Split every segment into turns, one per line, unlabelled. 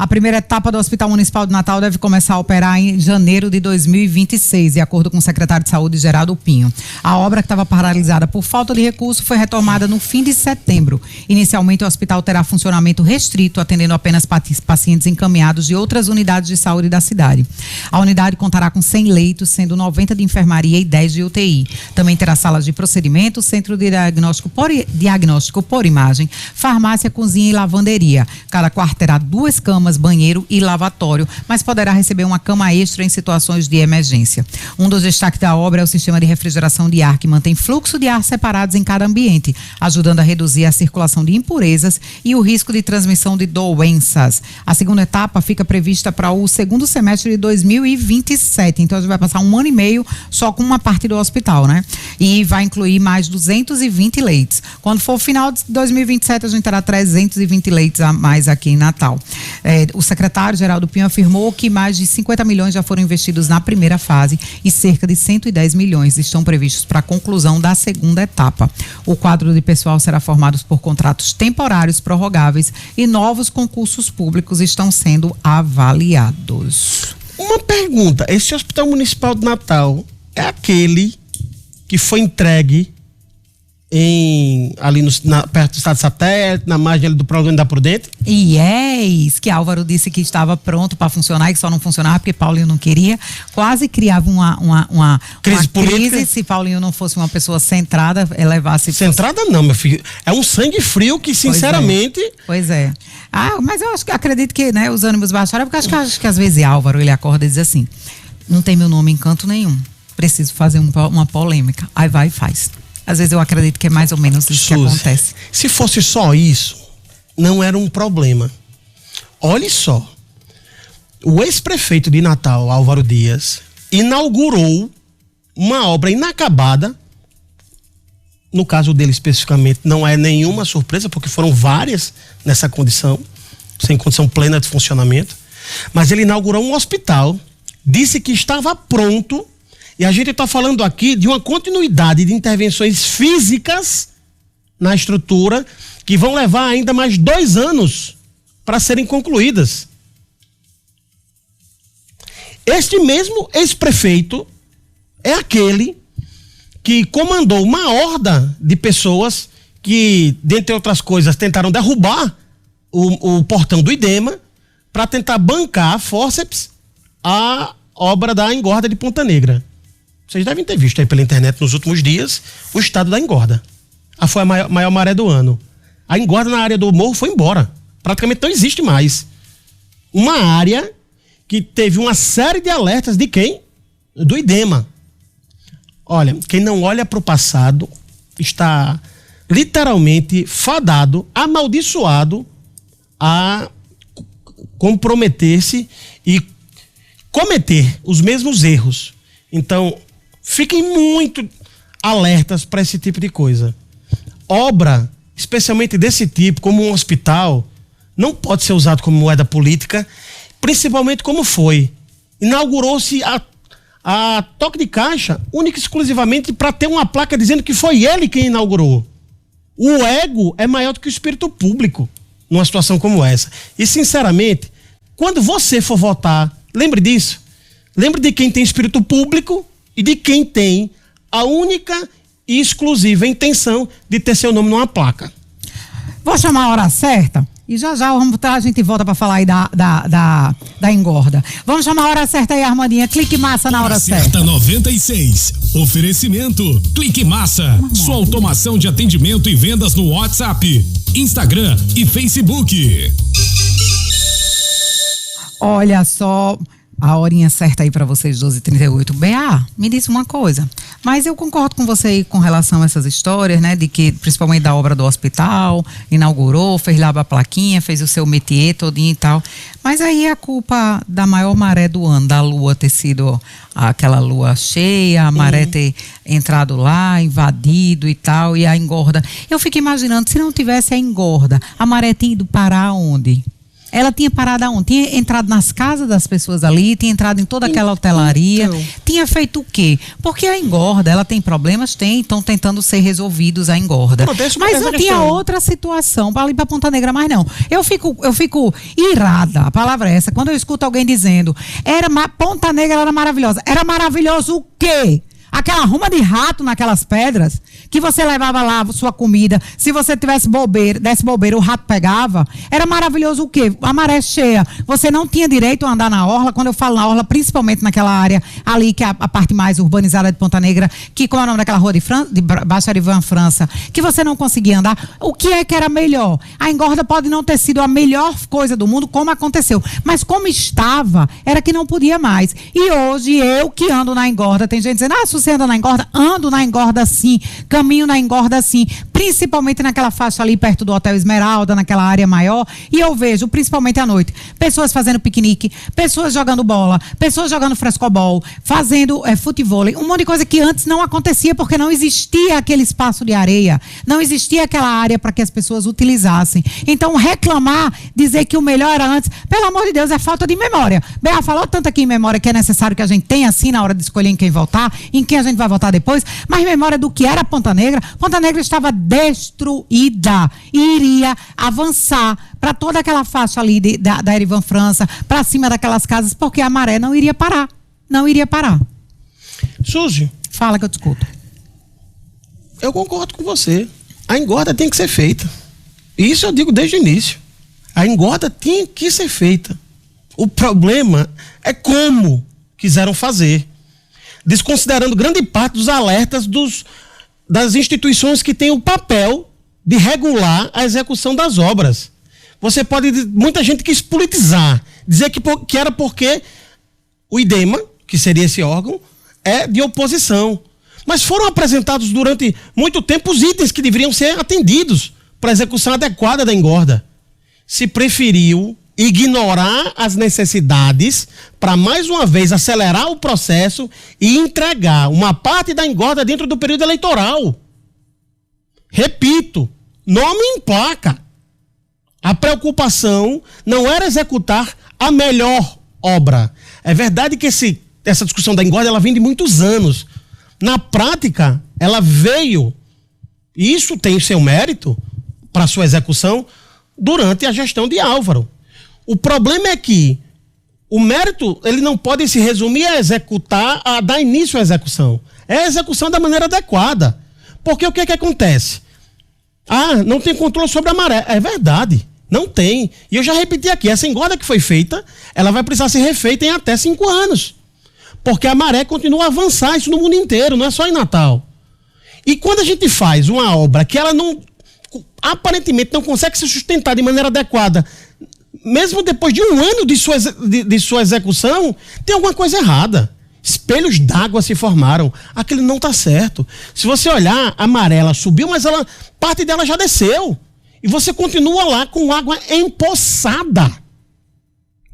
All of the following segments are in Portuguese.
primeira etapa do Hospital Municipal de Natal deve começar a operar em janeiro de 2026, de acordo com o secretário de Saúde, Geraldo Pinho. A obra, que estava paralisada por falta de recurso, foi retomada no fim de setembro. Inicialmente, o hospital terá funcionamento restrito, atendendo apenas pacientes encaminhados de outras unidades de saúde da cidade. A unidade contará com 100 leitos, sendo 90 de enfermaria e 10 de UTI. Também terá salas de procedimento, centro de diagnóstico por imagem, farmácia, cozinha e lavanderia. Cada quarto terá 2 camas, banheiro e lavatório, mas poderá receber uma cama extra em situações de emergência. Um dos destaques da obra é o sistema de refrigeração de ar, que mantém fluxo de ar separados em cada ambiente, ajudando a reduzir a circulação de impurezas e o risco de transmissão de doenças. A segunda etapa fica prevista para o segundo semestre de 2027, então a gente vai passar 1 ano e meio só com uma parte do hospital, né? E vai incluir mais 220 leitos. Quando for o final de 2027, a gente terá 320 leitos a mais aqui em Natal. O secretário Geraldo Pinho afirmou que mais de 50 milhões já foram investidos na primeira fase e cerca de 110 milhões estão previstos para a conclusão da segunda etapa. O quadro de pessoal será formado por contratos temporários prorrogáveis e novos concursos públicos estão sendo avaliados.
Uma pergunta: esse Hospital Municipal de Natal é aquele que foi entregue ali perto do Estado Satélite, na margem ali do programa da Prudente?
Que Álvaro disse que estava pronto para funcionar e que só não funcionava porque Paulinho não queria. Quase criava uma crise se Paulinho não fosse uma pessoa centrada, levasse...
Centrada não, meu filho. É um sangue frio que, sinceramente...
Pois é. Mas eu acredito que, né, os ânimos baixaram, porque acho que às vezes Álvaro, ele acorda e diz assim: não tem meu nome em canto nenhum, preciso fazer uma polêmica. Aí vai e faz. Às vezes eu acredito que é mais ou menos isso, Suzy, que acontece.
Se fosse só isso, não era um problema. Olha só, o ex-prefeito de Natal, Álvaro Dias, inaugurou uma obra inacabada. No caso dele especificamente, não é nenhuma surpresa, porque foram várias nessa condição, sem condição plena de funcionamento. Mas ele inaugurou um hospital, disse que estava pronto. E a gente está falando aqui de uma continuidade de intervenções físicas na estrutura que vão levar ainda mais 2 anos para serem concluídas. Este mesmo ex-prefeito é aquele que comandou uma horda de pessoas que, dentre outras coisas, tentaram derrubar o portão do IDEMA para tentar bancar a fórceps a obra da engorda de Ponta Negra. Vocês devem ter visto aí pela internet nos últimos dias o estado da engorda. Foi a maior maré do ano. A engorda na área do morro foi embora. Praticamente não existe mais. Uma área que teve uma série de alertas de quem? Do IDEMA. Olha, quem não olha para o passado está literalmente fadado, amaldiçoado a comprometer-se e cometer os mesmos erros. Então, fiquem muito alertas para esse tipo de coisa. Obra, especialmente desse tipo, como um hospital, não pode ser usado como moeda política, principalmente como foi. Inaugurou-se a toque de caixa, única e exclusivamente para ter uma placa dizendo que foi ele quem inaugurou. O ego é maior do que o espírito público numa situação como essa. E, sinceramente, quando você for votar, lembre disso. Lembre de quem tem espírito público e de quem tem a única e exclusiva intenção de ter seu nome numa placa.
Vou chamar a hora certa e já a gente volta para falar aí da engorda. Vamos chamar a hora certa aí, Armandinha. Clique Massa na hora certa.
96. Oferecimento Clique Massa. Sua automação de atendimento e vendas no WhatsApp, Instagram e Facebook.
Olha só... A horinha certa aí para vocês, 12h38. BA, me disse uma coisa, mas eu concordo com você aí com relação a essas histórias, né, de que, principalmente da obra do hospital, inaugurou, fez lá a plaquinha, fez o seu métier todinho e tal, mas aí a culpa da maior maré do ano, da lua ter sido aquela lua cheia, a maré ter entrado lá, invadido e tal, e a engorda. Eu fico imaginando, se não tivesse a engorda, a maré tinha ido parar onde? Ela tinha parado aonde? Tinha entrado nas casas das pessoas ali, tinha entrado em toda aquela hotelaria, tinha feito o quê? Porque a engorda, ela tem problemas? Tem, estão tentando ser resolvidos a engorda. Mas não tinha outra situação para ir para Ponta Negra mais não. Eu fico irada, a palavra é essa, quando eu escuto alguém dizendo, Ponta Negra era maravilhosa. Era maravilhoso o quê? Aquela ruma de rato naquelas pedras, que você levava lá sua comida, se você desse bobeira, o rato pegava. Era maravilhoso o quê? A maré cheia. Você não tinha direito a andar na orla, quando eu falo na orla, principalmente naquela área ali, que é a parte mais urbanizada de Ponta Negra, que como é o nome daquela rua de Baixa Arivan França, que você não conseguia andar. O que é que era melhor? A engorda pode não ter sido a melhor coisa do mundo, como aconteceu, mas como estava, era que não podia mais. E hoje, eu que ando na engorda, tem gente dizendo, você anda na engorda? Ando na engorda sim, caminho na engorda sim, principalmente naquela faixa ali perto do Hotel Esmeralda, naquela área maior, e eu vejo, principalmente à noite, pessoas fazendo piquenique, pessoas jogando bola, pessoas jogando frescobol, fazendo futevôlei, um monte de coisa que antes não acontecia porque não existia aquele espaço de areia, não existia aquela área para que as pessoas utilizassem. Então reclamar, dizer que o melhor era antes, pelo amor de Deus, é falta de memória. Bea falou tanto aqui em memória que é necessário que a gente tenha assim na hora de escolher em quem votar, em quem a gente vai votar depois, mas memória do que era Ponta Negra estava destruída e iria avançar para toda aquela faixa ali da Arivan França, para cima daquelas casas, porque a maré não iria parar. Não iria parar.
Suzy,
fala que eu te escuto.
Eu concordo com você. A engorda tem que ser feita. Isso eu digo desde o início. A engorda tem que ser feita. O problema é como quiseram fazer, desconsiderando grande parte dos alertas das instituições que têm o papel de regular a execução das obras. Você pode, muita gente quis politizar, dizer que era porque o IDEMA, que seria esse órgão, é de oposição. Mas foram apresentados durante muito tempo os itens que deveriam ser atendidos para a execução adequada da engorda. Se preferiu ignorar as necessidades para, mais uma vez, acelerar o processo e entregar uma parte da engorda dentro do período eleitoral. Repito, nome em placa. A preocupação não era executar a melhor obra. É verdade que essa discussão da engorda ela vem de muitos anos. Na prática, ela veio, e isso tem o seu mérito para sua execução, durante a gestão de Álvaro. O problema é que o mérito ele não pode se resumir a executar, a dar início à execução. É a execução da maneira adequada. Porque o que acontece? Não tem controle sobre a maré. É verdade, não tem. E eu já repeti aqui, essa engorda que foi feita, ela vai precisar ser refeita em até 5 anos. Porque a maré continua a avançar, isso no mundo inteiro, não é só em Natal. E quando a gente faz uma obra que ela aparentemente não consegue se sustentar de maneira adequada, mesmo depois de 1 ano de sua execução, tem alguma coisa errada. Espelhos d'água se formaram. Aquilo não está certo. Se você olhar, a maré ela subiu, mas parte dela já desceu. E você continua lá com água empoçada.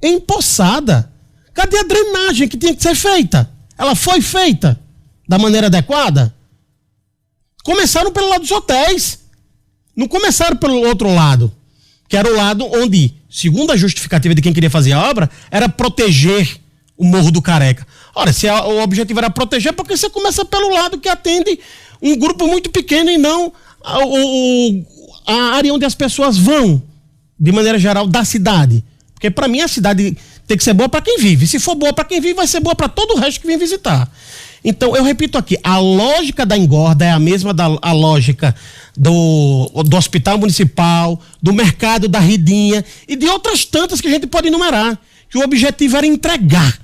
Empoçada. Cadê a drenagem que tinha que ser feita? Ela foi feita da maneira adequada? Começaram pelo lado dos hotéis. Não começaram pelo outro lado, que era o lado onde, segundo a justificativa de quem queria fazer a obra, era proteger o Morro do Careca. Ora, se o objetivo era proteger, por que você começa pelo lado que atende um grupo muito pequeno e não a área onde as pessoas vão, de maneira geral, da cidade? Porque para mim a cidade tem que ser boa para quem vive. Se for boa para quem vive, vai ser boa para todo o resto que vem visitar. Então, eu repito aqui, a lógica da engorda é a mesma da lógica do hospital municipal, do mercado da Ridinha e de outras tantas que a gente pode enumerar, que o objetivo era entregar.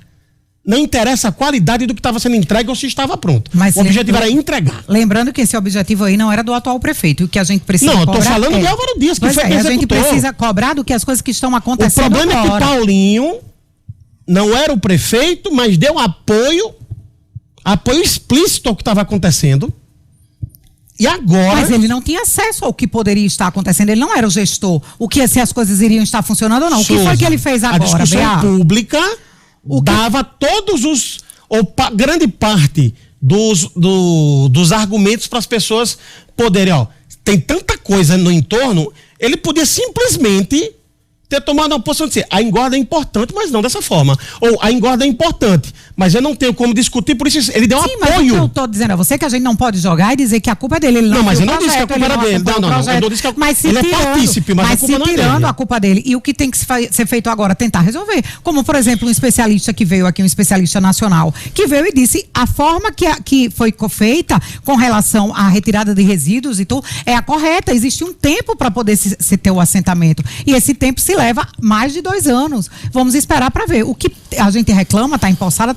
Não interessa a qualidade do que estava sendo entregue ou se estava pronto. Mas o objetivo era entregar.
Lembrando que esse objetivo aí não era do atual prefeito. O que a gente precisa cobrar...
Não, eu estou falando de Álvaro Dias, que foi quem executou.
A gente precisa cobrar do que as coisas que estão acontecendo agora.
O problema é que Paulinho não era o prefeito, mas deu apoio explícito ao que estava acontecendo. E agora...
Mas ele não tinha acesso ao que poderia estar acontecendo. Ele não era o gestor. Se as coisas iriam estar funcionando ou não.
Souza,
o que foi que ele fez agora,
a discussão pública dava todos grande parte dos argumentos para as pessoas poderem, tem tanta coisa no entorno, ele podia simplesmente ter tomado uma posição de dizer, a engorda é importante, mas não dessa forma. Ou a engorda é importante, mas eu não tenho como discutir, por isso ele deu um
Sim,
apoio.
mas o que eu tô dizendo a você é que a gente não pode jogar e dizer que a culpa é dele. Ele
Não, mas eu não disse que a
projeto,
culpa era dele. Não, eu não disse que a culpa...
Mas se
ele
tirando,
é partícipe, mas a culpa não é dele.
a culpa dele. E o que tem que ser feito agora? Tentar resolver. Como, por exemplo, um especialista que veio aqui, um especialista nacional, que veio e disse a forma que foi feita com relação à retirada de resíduos e tudo, é a correta. Existe um tempo para poder se ter o assentamento. E esse tempo se leva mais de 2 anos. Vamos esperar para ver. O que a gente reclama, tá empossada.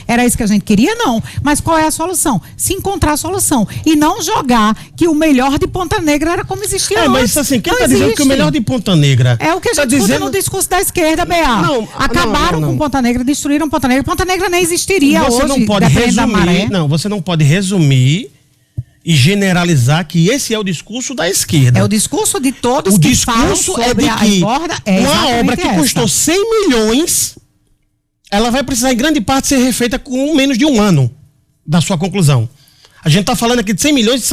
Era isso que a gente queria? Não. Mas qual é a solução? Se encontrar a solução. E não jogar que o melhor de Ponta Negra era como existia antes.
Mas assim, quem está
não
dizendo que o melhor de Ponta Negra...
É o que a gente escuta no discurso da esquerda, BA. Acabaram com Ponta Negra, destruíram Ponta Negra. Ponta Negra nem existiria
você
hoje,
não pode
dependendo da maré.
Não, você não pode resumir e generalizar que esse é o discurso da esquerda.
É o discurso de todos que falam sobre a engorda.
Uma obra que custou 100 milhões, ela vai precisar em grande parte ser refeita com menos de 1 ano da sua conclusão. A gente está falando aqui de 100 milhões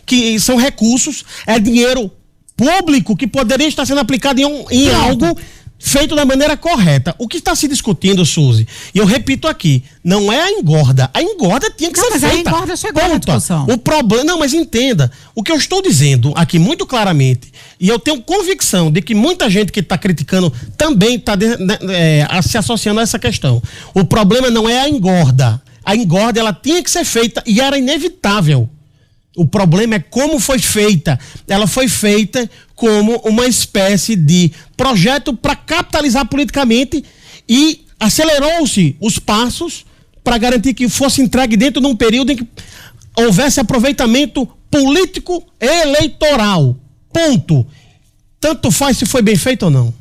que são recursos, é dinheiro público que poderia estar sendo aplicado em algo feito da maneira correta. O que está se discutindo, Suzy, e eu repito aqui, não é a engorda tinha que ser feita.
Mas a engorda chegou na discussão.
O problema, não, mas entenda, o que eu estou dizendo aqui muito claramente, e eu tenho convicção de que muita gente que está criticando também está se associando a essa questão. O problema não é a engorda ela tinha que ser feita e era inevitável. O problema é como foi feita. Ela foi feita como uma espécie de projeto para capitalizar politicamente e acelerou-se os passos para garantir que fosse entregue dentro de um período em que houvesse aproveitamento político e eleitoral. Ponto. Tanto faz se foi bem feito ou não.